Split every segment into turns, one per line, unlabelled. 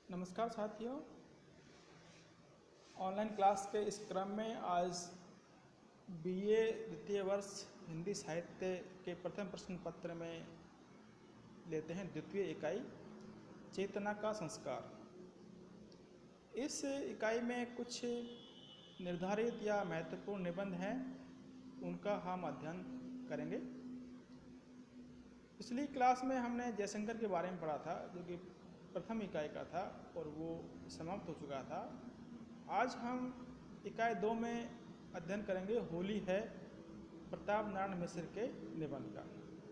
नमस्कार साथियों, online class के इस क्रम में आज बीए द्वितीय वर्ष हिंदी साहित्य के प्रथम प्रश्न पत्र में लेते हैं द्वितीय इकाई चेतना का संस्कार। इस इकाई में कुछ निर्धारित या महत्वपूर्ण निबंध हैं, उनका हम अध्ययन करेंगे। पिछली क्लास में हमने जयशंकर के बारे में पढ़ा था, जो कि प्रथम इकाई का था और वो समाप्त हो चुका था। आज हम इकाई 2 में अध्ययन करेंगे होली है प्रताप नारायण मिश्र के निबंध का।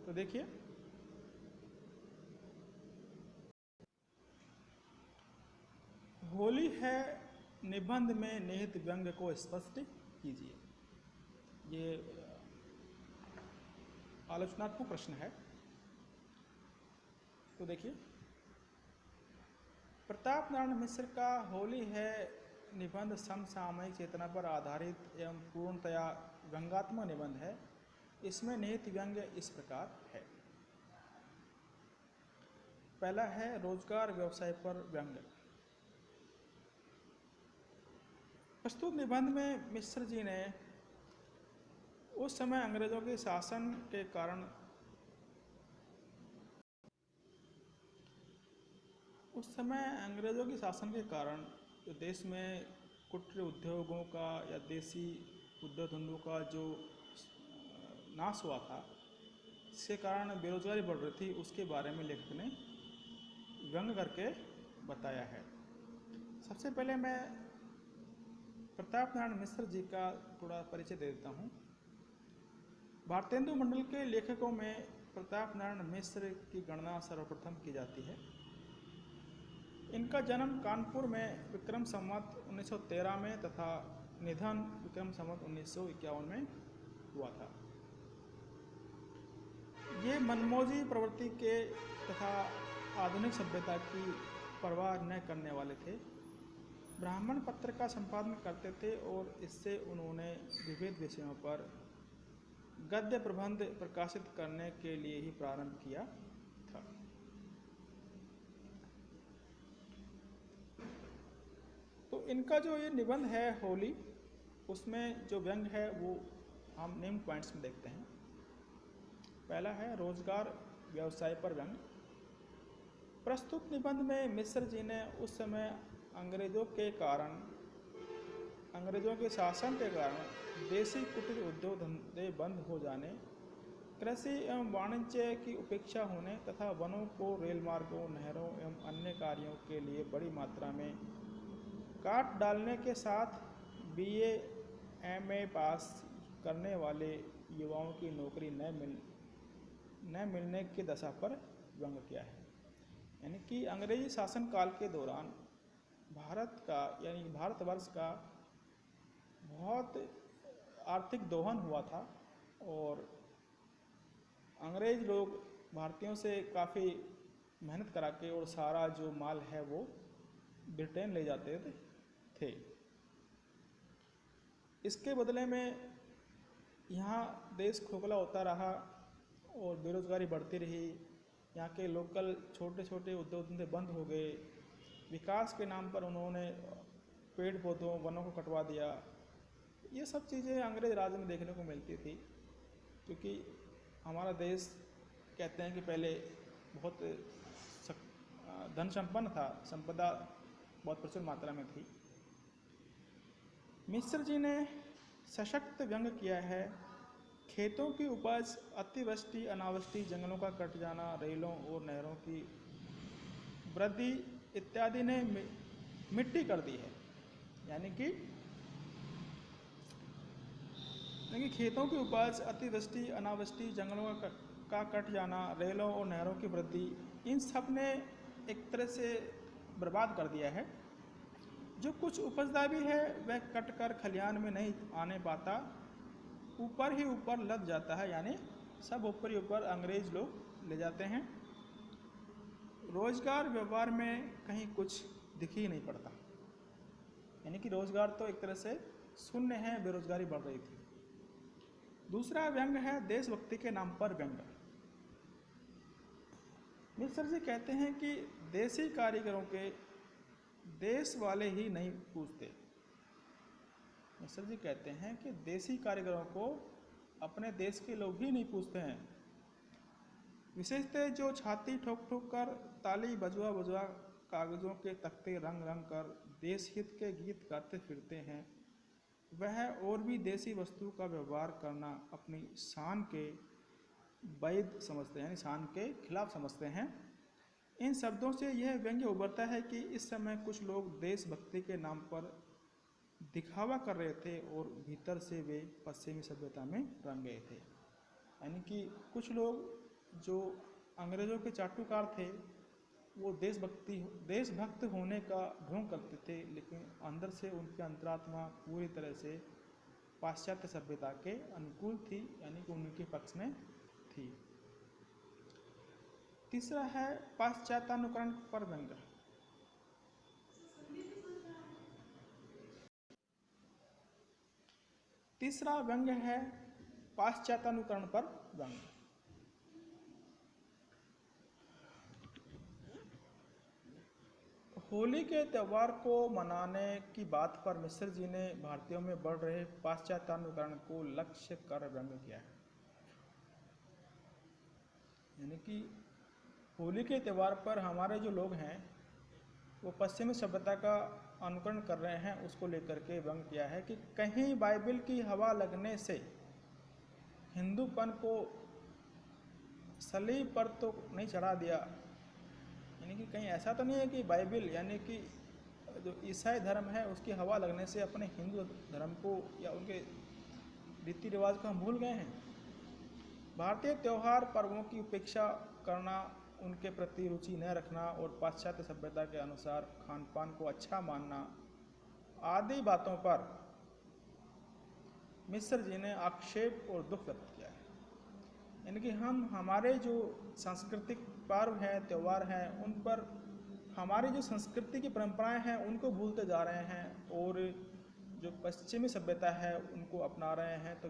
तो देखिए, होली है निबंध में निहित व्यंग्य को स्पष्ट कीजिए। ये आलोचनात्मक प्रश्न है। तो देखिए, प्रताप नारायण मिश्र का होली है निबंध समसामयिक चेतना पर आधारित एवं पूर्णतया व्यंग्यात्मक निबंध है। इसमें निहित व्यंग्य इस प्रकार है। पहला है रोजगार व्यवसाय पर व्यंग्य। प्रस्तुत निबंध में मिश्र जी ने उस समय अंग्रेजों के शासन के कारण जो देश में कुटीर उद्योगों का या देसी उद्योग धंधों का जो नाश हुआ था, इसके कारण बेरोजगारी बढ़ रही थी, उसके बारे में लेखक ने व्यंग करके बताया है। सबसे पहले मैं प्रताप नारायण मिश्र जी का थोड़ा परिचय दे देता हूँ। भारतेंदु मंडल के लेखकों में प्रताप नारायण मिश्र की गणना सर्वप्रथम की जाती है। इनका जन्म कानपुर में विक्रम संवत 1913 में तथा निधन विक्रम संवत 1951 में हुआ था। ये मनमौजी प्रवृत्ति के तथा आधुनिक सभ्यता की परवाह न करने वाले थे। ब्राह्मण पत्र का संपादन करते थे और इससे उन्होंने विविध विषयों पर गद्य प्रबंध प्रकाशित करने के लिए ही प्रारंभ किया था। तो इनका जो ये निबंध है होली, उसमें जो व्यंग है वो हम निम्न पॉइंट्स में देखते हैं। पहला है रोजगार व्यवसाय पर व्यंग। प्रस्तुत निबंध में मिश्र जी ने उस समय अंग्रेजों के शासन के कारण देसी कुटीर उद्योग धंधे बंद हो जाने, कृषि एवं वाणिज्य की उपेक्षा होने तथा वनों को रेल मार्गों, नहरों एवं अन्य कार्यों के लिए बड़ी मात्रा में काट डालने के साथ बीए एमए पास करने वाले युवाओं की नौकरी न मिलने की दशा पर व्यंग किया है। यानी कि अंग्रेजी शासन काल के दौरान भारतवर्ष का बहुत आर्थिक दोहन हुआ था और अंग्रेज लोग भारतीयों से काफ़ी मेहनत करा के और सारा जो माल है वो ब्रिटेन ले जाते थे। इसके बदले में यहाँ देश खोखला होता रहा और बेरोजगारी बढ़ती रही। यहाँ के लोकल छोटे छोटे उद्योग धंधे बंद हो गए। विकास के नाम पर उन्होंने पेड़ पौधों, वनों को कटवा दिया। ये सब चीज़ें अंग्रेज राज में देखने को मिलती थी, क्योंकि हमारा देश कहते हैं कि पहले बहुत धन संपन्न था, संपदा बहुत प्रचुर मात्रा में थी। मिश्र जी ने सशक्त व्यंग किया है। खेतों की उपज, अतिवृष्टि अनावृष्टि, जंगलों का कट जाना, रेलों और नहरों की वृद्धि इत्यादि ने मिट्टी कर दी है। यानी कि खेतों की उपज, अतिवृष्टि अनावृष्टि, जंगलों का कट जाना, रेलों और नहरों की वृद्धि, इन सब ने एक तरह से बर्बाद कर दिया है। जो कुछ उपजदा भी है वह कट कर खलिहान में नहीं आने पाता, ऊपर ही ऊपर लद जाता है। यानी सब ऊपर ही ऊपर अंग्रेज लोग ले जाते हैं। रोजगार व्यवहार में कहीं कुछ दिख ही नहीं पड़ता। यानी कि रोजगार तो एक तरह से शून्य है, बेरोजगारी बढ़ रही थी। दूसरा व्यंग है देशभक्ति के नाम पर व्यंग। मिश्र जी कहते हैं कि देसी कारीगरों के देश वाले ही नहीं पूछते। मिश्र जी कहते हैं कि देसी कारीगरों को अपने देश के लोग ही नहीं पूछते हैं। विशेषतः जो छाती ठोक ठोक कर, ताली बजवा बजवा, कागजों के तख्ते रंग रंग कर देश हित के गीत गाते फिरते हैं, वह और भी देसी वस्तु का व्यवहार करना अपनी शान के वैध समझते हैं, यानी शान के खिलाफ समझते हैं। इन शब्दों से यह व्यंग्य उभरता है कि इस समय कुछ लोग देशभक्ति के नाम पर दिखावा कर रहे थे और भीतर से वे पश्चिमी सभ्यता में रंग गए थे। यानी कि कुछ लोग जो अंग्रेज़ों के चाटुकार थे वो देशभक्त होने का ढोंग करते थे, लेकिन अंदर से उनकी अंतरात्मा पूरी तरह से पाश्चात्य सभ्यता के अनुकूल थी, यानी कि उनके पक्ष में थी। तीसरा है पाश्चात्यानुकरण पर व्यंग्य। तीसरा व्यंग्य है पाश्चात्यानुकरण पर व्यंग्य। होली के त्यौहार को मनाने की बात पर मिश्र जी ने भारतीयों में बढ़ रहे पाश्चात्यानुकरण को लक्ष्य कर व्यंग्य किया है। यानी कि होली के त्यौहार पर हमारे जो लोग हैं वो पश्चिमी सभ्यता का अनुकरण कर रहे हैं, उसको लेकर के व्यंग्य किया है कि कहीं बाइबल की हवा लगने से हिंदूपन को सलीब पर तो नहीं चढ़ा दिया। यानी कि कहीं ऐसा तो नहीं है कि बाइबल यानी कि जो ईसाई धर्म है उसकी हवा लगने से अपने हिंदू धर्म को या उनके रीति रिवाज को हम भूल गए हैं। भारतीय त्यौहार पर्वों की उपेक्षा करना, उनके प्रति रुचि न रखना और पाश्चात्य सभ्यता के अनुसार खान पान को अच्छा मानना आदि बातों पर मिश्र जी ने आक्षेप और दुख व्यक्त किया है। यानी कि हम हमारे जो सांस्कृतिक पर्व हैं, त्यौहार हैं, उन पर हमारी जो संस्कृति की परंपराएं हैं उनको भूलते जा रहे हैं और जो पश्चिमी सभ्यता है उनको अपना रहे हैं। तो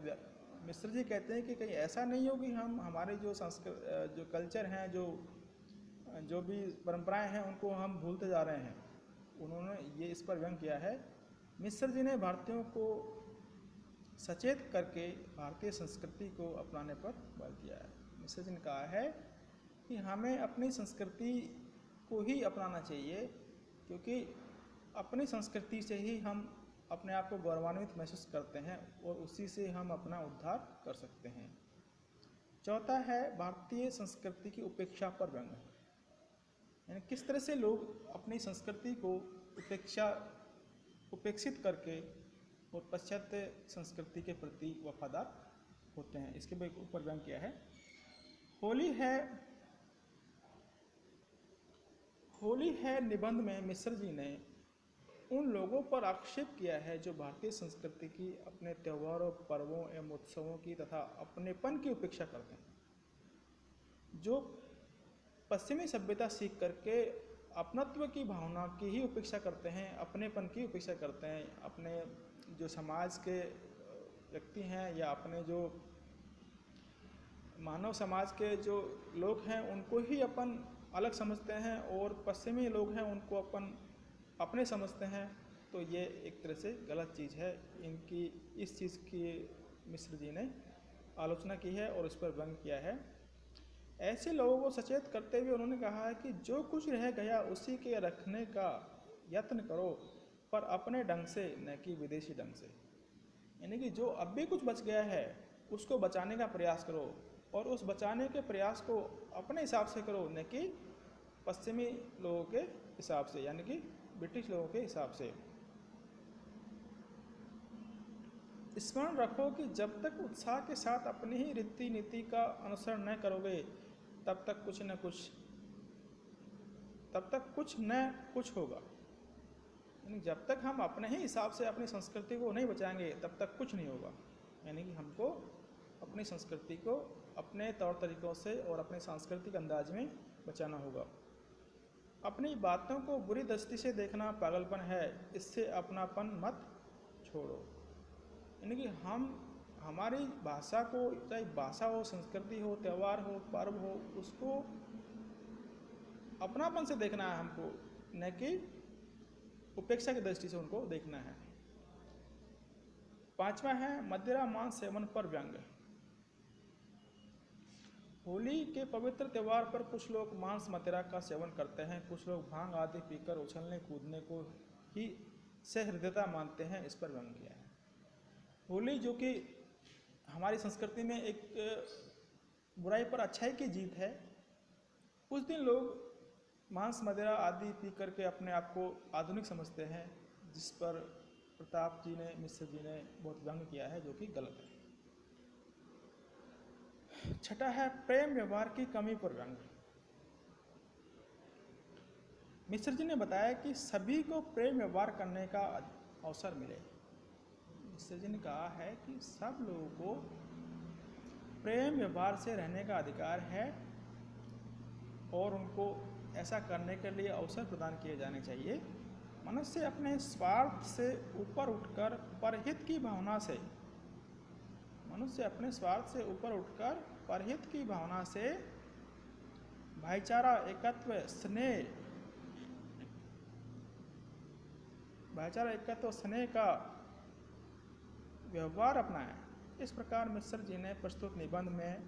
मिश्र जी कहते हैं कि कहीं ऐसा नहीं हो कि हम हमारे जो जो कल्चर हैं, जो भी परंपराएं हैं उनको हम भूलते जा रहे हैं। उन्होंने ये इस पर व्यंग्य किया है। मिश्र जी ने भारतीयों को सचेत करके भारतीय संस्कृति को अपनाने पर बल दिया है। मिश्र जी ने कहा है कि हमें अपनी संस्कृति को ही अपनाना चाहिए, क्योंकि अपनी संस्कृति से ही हम अपने आप को गौरवान्वित महसूस करते हैं और उसी से हम अपना उद्धार कर सकते हैं। चौथा है भारतीय संस्कृति की उपेक्षा पर व्यंग्य। यानी किस तरह से लोग अपनी संस्कृति को उपेक्षित करके और पाश्चात्य संस्कृति के प्रति वफादार होते हैं, इसके ऊपर व्यंग्य किया है। होली है निबंध में मिश्र जी ने उन लोगों पर आक्षेप किया है जो भारतीय संस्कृति की, अपने त्योहारों, पर्वों एवं उत्सवों की तथा अपनेपन की उपेक्षा करते हैं, जो पश्चिमी सभ्यता सीख करके अपनत्व की भावना की ही उपेक्षा करते हैं, अपनेपन की उपेक्षा करते हैं। अपने जो समाज के व्यक्ति हैं या अपने जो मानव समाज के जो लोग हैं उनको ही अपन अलग समझते हैं और पश्चिमी लोग हैं उनको अपन अपने समझते हैं। तो ये एक तरह से गलत चीज़ है। इनकी इस चीज़ की मिश्र जी ने आलोचना की है और इस पर व्यंग्य किया है। ऐसे लोगों को सचेत करते हुए उन्होंने कहा है कि जो कुछ रह गया उसी के रखने का यत्न करो, पर अपने ढंग से, न कि विदेशी ढंग से। यानी कि जो अब भी कुछ बच गया है उसको बचाने का प्रयास करो और उस बचाने के प्रयास को अपने हिसाब से करो, न कि पश्चिमी लोगों के हिसाब से, यानी कि ब्रिटिश लोगों के हिसाब से। स्मरण रखो कि जब तक उत्साह के साथ अपनी ही रीति नीति का अनुसरण न करोगे तब तक कुछ न कुछ होगा। यानी जब तक हम अपने ही हिसाब से अपनी संस्कृति को नहीं बचाएंगे तब तक कुछ नहीं होगा। यानी कि हमको अपनी संस्कृति को अपने तौर तरीक़ों से और अपने सांस्कृतिक अंदाज में बचाना होगा। अपनी बातों को बुरी दृष्टि से देखना पागलपन है, इससे अपनापन मत छोड़ो। यानी कि हम हमारी भाषा को, चाहे भाषा हो, संस्कृति हो, त्यौहार हो, पर्व हो, उसको अपनापन से देखना है हमको, न कि उपेक्षा की दृष्टि से उनको देखना है। पांचवा है मदिरा मांस सेवन पर व्यंग। होली के पवित्र त्यौहार पर कुछ लोग मांस मदिरा का सेवन करते हैं, कुछ लोग भांग आदि पीकर उछलने कूदने को ही सहृदयता मानते हैं, इस पर व्यंग किया है। होली जो कि हमारी संस्कृति में एक बुराई पर अच्छाई की जीत है, उस दिन लोग मांस मदिरा आदि पी करके अपने आप को आधुनिक समझते हैं, जिस पर प्रताप जी ने, मिश्र जी ने बहुत व्यंग किया है, जो कि गलत है। छठा है प्रेम व्यवहार की कमी पर व्यंग। मिश्र जी ने बताया कि सभी को प्रेम व्यवहार करने का अवसर मिले। मिश्र जी ने कहा है कि सब लोगों को प्रेम व्यवहार से रहने का अधिकार है और उनको ऐसा करने के लिए अवसर प्रदान किए जाने चाहिए। मनुष्य अपने स्वार्थ से ऊपर उठकर परहित की भावना से परहित की भावना से भाईचारा, एकत्व, स्नेह का व्यवहार अपनाएं। इस प्रकार मिश्र जी ने प्रस्तुत निबंध में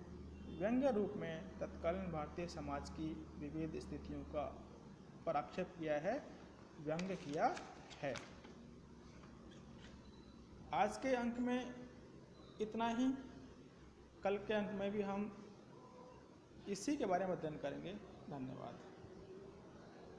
व्यंग्य रूप में तत्कालीन भारतीय समाज की विविध स्थितियों का पर आक्षेप किया है, व्यंग्य किया है। आज के अंक में इतना ही। कल के अंक में भी हम इसी के बारे में अध्ययन करेंगे। धन्यवाद।